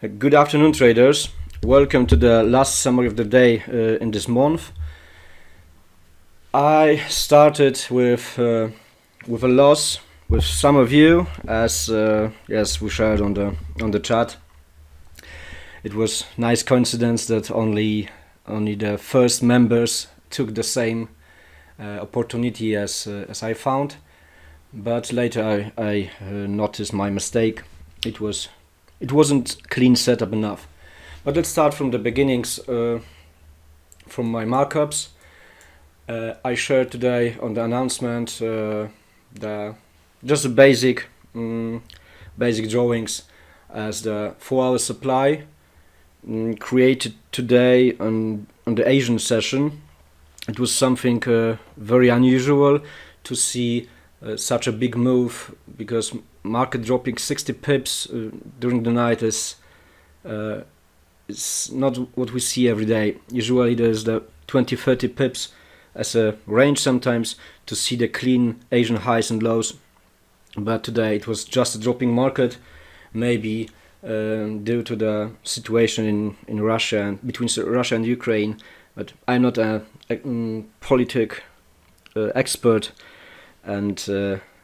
Good afternoon, traders. Welcome to the last summary of the day in this month. I started with a loss with some of you, as yes, we shared on the chat. It was nice coincidence that only the first members took the same opportunity as I found, but later I noticed my mistake. It wasn't clean setup enough. But let's start from the beginnings, from my markups. I shared today on the announcement just the basic drawings as the 4-hour supply created today on the Asian session. It was something very unusual to see such a big move, because market dropping 60 pips during the night is not what we see every day. Usually there's the 20-30 pips as a range sometimes to see the clean Asian highs and lows, but today it was just a dropping market, maybe due to the situation in Russia and between Russia and Ukraine. But I'm not a politic expert, and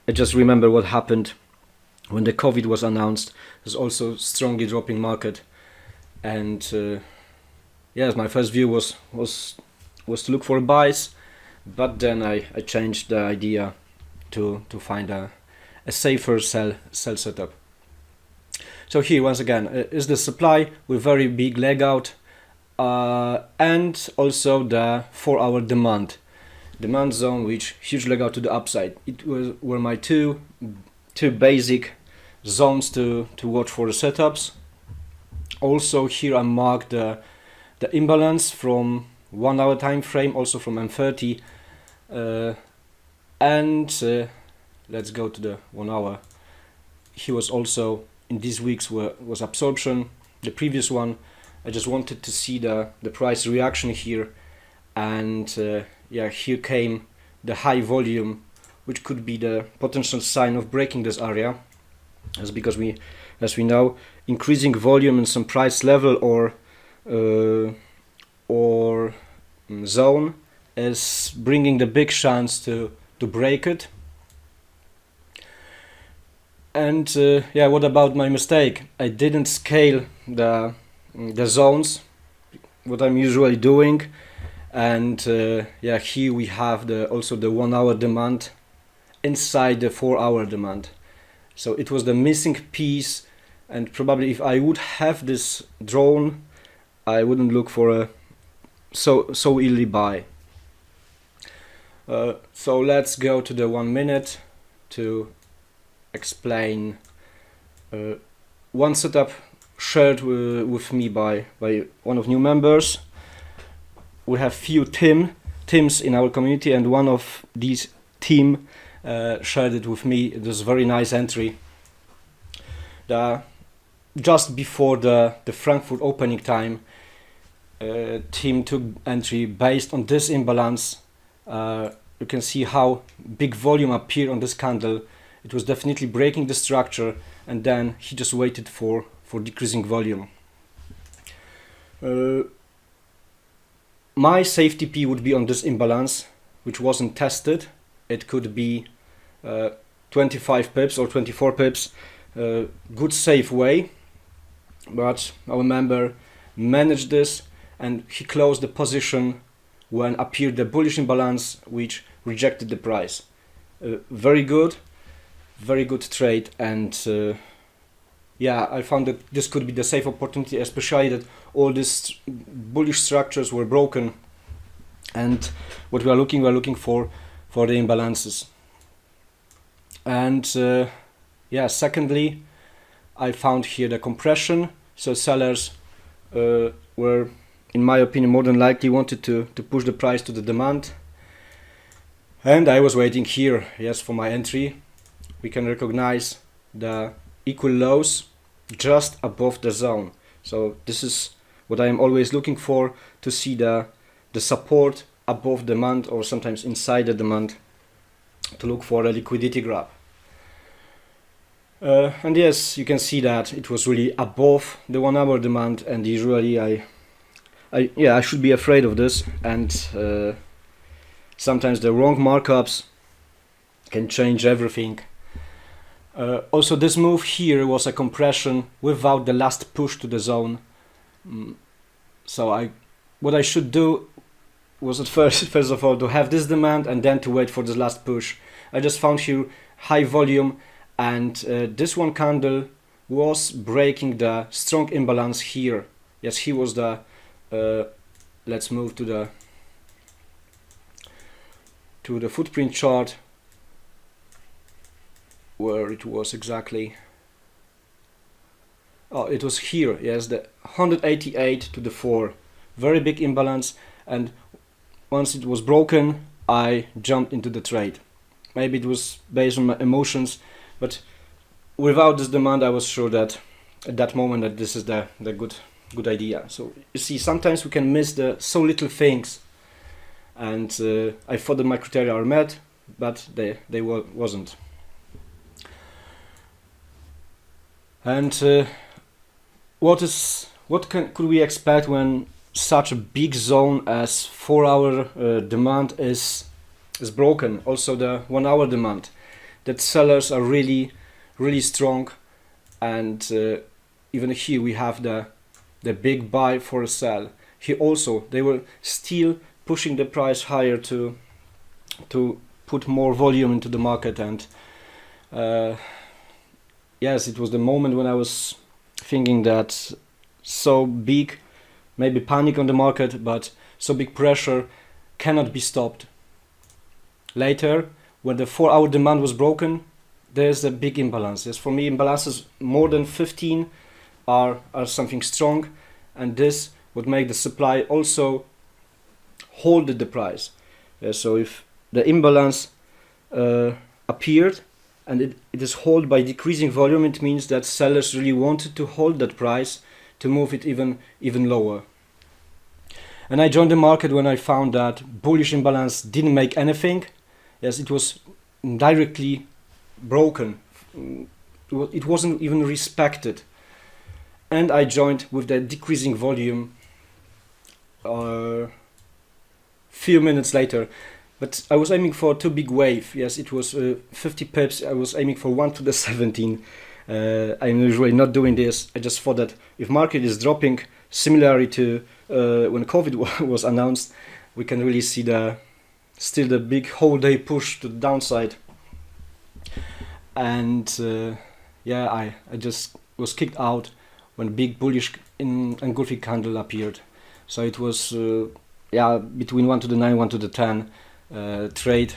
I just remember what happened when the COVID was announced. There's also strongly dropping market, and yes, my first view was to look for buys, but then I changed the idea to find a safer sell setup. So here once again is the supply with very big leg out, and also the 4-hour demand zone, which huge leg out to the upside. It were my two basic zones to watch for the setups. Also here I marked the imbalance from 1-hour time frame, also from M30, and let's go to the 1 hour. He was also in these weeks was absorption. The previous one, I just wanted to see the price reaction here, and yeah, here came the high volume, which could be the potential sign of breaking this area, as we know, increasing volume in some price level or zone is bringing the big chance to break it. And yeah, what about my mistake? I didn't scale the zones, what I'm usually doing, and yeah, here we have also the 1-hour demand inside the 4-hour demand. So it was the missing piece, and probably if I would have this drawn, I wouldn't look for a so early buy. So let's go to the 1 minute to explain one setup shared with me by one of new members. We have few teams in our community, and one of these team shared it with me. It was a very nice entry. Just before the Frankfurt opening time, team took entry based on this imbalance. You can see how big volume appeared on this candle. It was definitely breaking the structure, and then he just waited for decreasing volume. My safety P would be on this imbalance, which wasn't tested. It could be 25 pips or 24 pips, good safe way, but our member managed this, and he closed the position when appeared the bullish imbalance, which rejected the price. Very good trade, and yeah, I found that this could be the safe opportunity, especially that all these bullish structures were broken, and what we're looking for the imbalances. And yeah, secondly, I found here the compression. So sellers were, in my opinion, more than likely wanted to push the price to the demand, and I was waiting here, yes, for my entry. We can recognize the equal lows just above the zone. So this is what I am always looking for, to see the support above demand, or sometimes inside the demand, to look for a liquidity grab. And yes, you can see that it was really above the 1 hour demand, and usually I should be afraid of this, and sometimes the wrong markups can change everything. Also, this move here was a compression without the last push to the zone. So what I should do was at first of all to have this demand and then to wait for this last push. I just found here high volume, and this one candle was breaking the strong imbalance here. Yes, here was the let's move to the footprint chart where it was exactly. Oh, it was here. Yes, the 188 to the 4, very big imbalance, and once it was broken I jumped into the trade. Maybe it was based on my emotions, but without this demand I was sure that at that moment that this is the good idea. So you see, sometimes we can miss the so little things, and I thought that my criteria are met, but they wasn't. And could we expect when such a big zone as 4 hour demand is broken? Also the 1 hour demand, that sellers are really strong, and even here we have the big buy for a sell. Here also they were still pushing the price higher to put more volume into the market, and yes, it was the moment when I was thinking that so big, maybe panic on the market, but so big pressure cannot be stopped. Later, when the 4 hour demand was broken, there's a big imbalance. Yes, for me, imbalances more than 15 are something strong, and this would make the supply also hold the price. So if the imbalance appeared and it is held by decreasing volume, it means that sellers really wanted to hold that price to move it even lower. And I joined the market when I found that bullish imbalance didn't make anything. Yes, it was directly broken. It wasn't even respected. And I joined with the decreasing volume few minutes later. But I was aiming for too big wave. Yes, it was 50 pips. I was aiming for 1 to the 17. I'm usually not doing this. I just thought that if market is dropping, similarly to when COVID was announced, we can really see still the big whole day push to the downside. And yeah, I just was kicked out when big bullish engulfing candle appeared. So it was between 1 to the 9, 1 to the 10 trade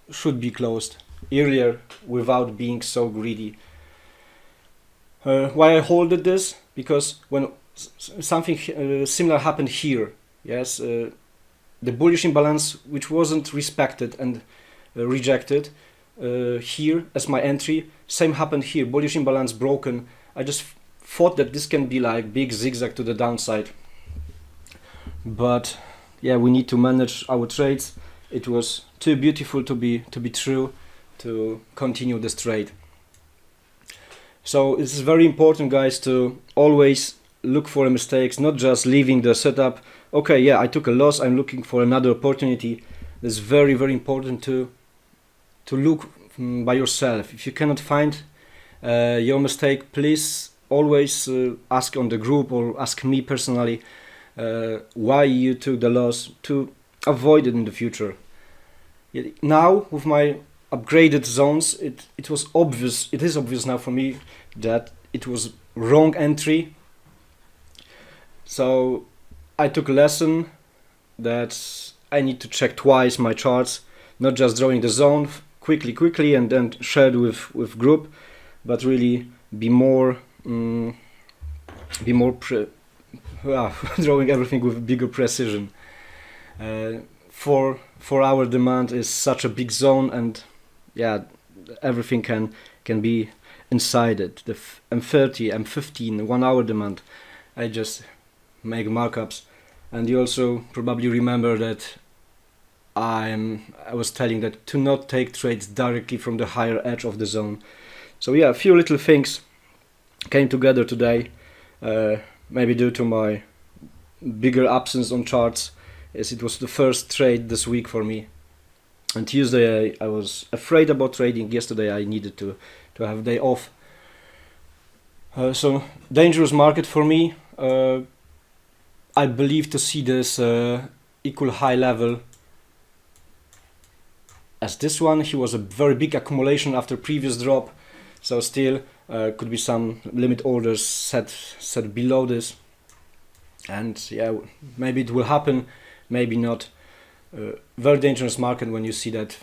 should be closed earlier without being so greedy. Why I holded this? Because when something similar happened here, yes, the bullish imbalance which wasn't respected and rejected here as my entry, same happened here, bullish imbalance broken. I just thought that this can be like big zigzag to the downside, but yeah, we need to manage our trades. It was too beautiful to be true to continue this trade. So it's very important, guys, to always look for mistakes, not just leaving the setup. Okay, yeah, I took a loss, I'm looking for another opportunity. It's very important to look by yourself. If you cannot find your mistake, please always ask on the group or ask me personally why you took the loss, to avoid it in the future. Now with my upgraded zones, it is obvious now for me that it was wrong entry. So I took a lesson that I need to check twice my charts, not just drawing the zone quickly and then share it with group, but really be more drawing everything with bigger precision. 4 hour demand is such a big zone, and yeah, everything can be inside it. The M30, M15, 1 hour demand, I just make markups. And you also probably remember that I was telling that to not take trades directly from the higher edge of the zone. So yeah, a few little things came together today, maybe due to my bigger absence on charts, as it was the first trade this week for me. On Tuesday I was afraid about trading. Yesterday I needed to have a day off. So dangerous market for me. I believe to see this equal high level as this one. He was a very big accumulation after previous drop, so still could be some limit orders set below this, and yeah, maybe it will happen, maybe not. Very dangerous market when you see that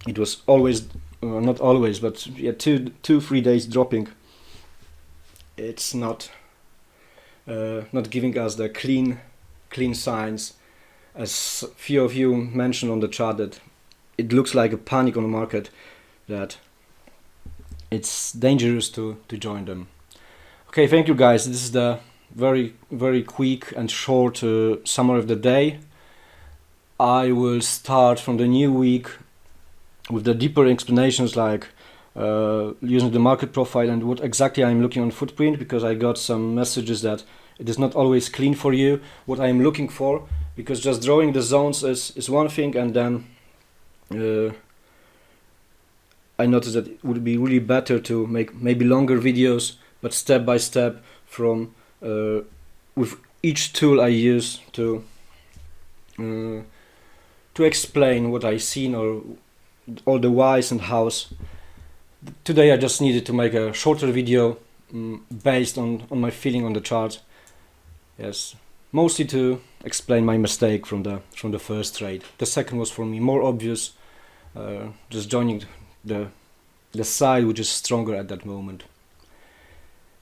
it was always, not always, but yeah, 2-3 days dropping. It's not giving us the clean signs, as few of you mentioned on the chart, that it looks like a panic on the market, that it's dangerous to join them. Okay, thank you guys. This is the very quick and short summary of the day. I will start from the new week with the deeper explanations, like using the market profile and what exactly I'm looking on Footprint, because I got some messages that it is not always clean for you what I'm looking for, because just drawing the zones is one thing, and then I noticed that it would be really better to make maybe longer videos, but step by step from with each tool I use to explain what I seen, or all the whys and hows. Today I just needed to make a shorter video based on my feeling on the chart. Yes, mostly to explain my mistake from the first trade. The second was for me more obvious, just joining the side which is stronger at that moment.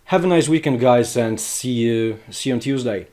Have a nice weekend, guys, and see you on Tuesday.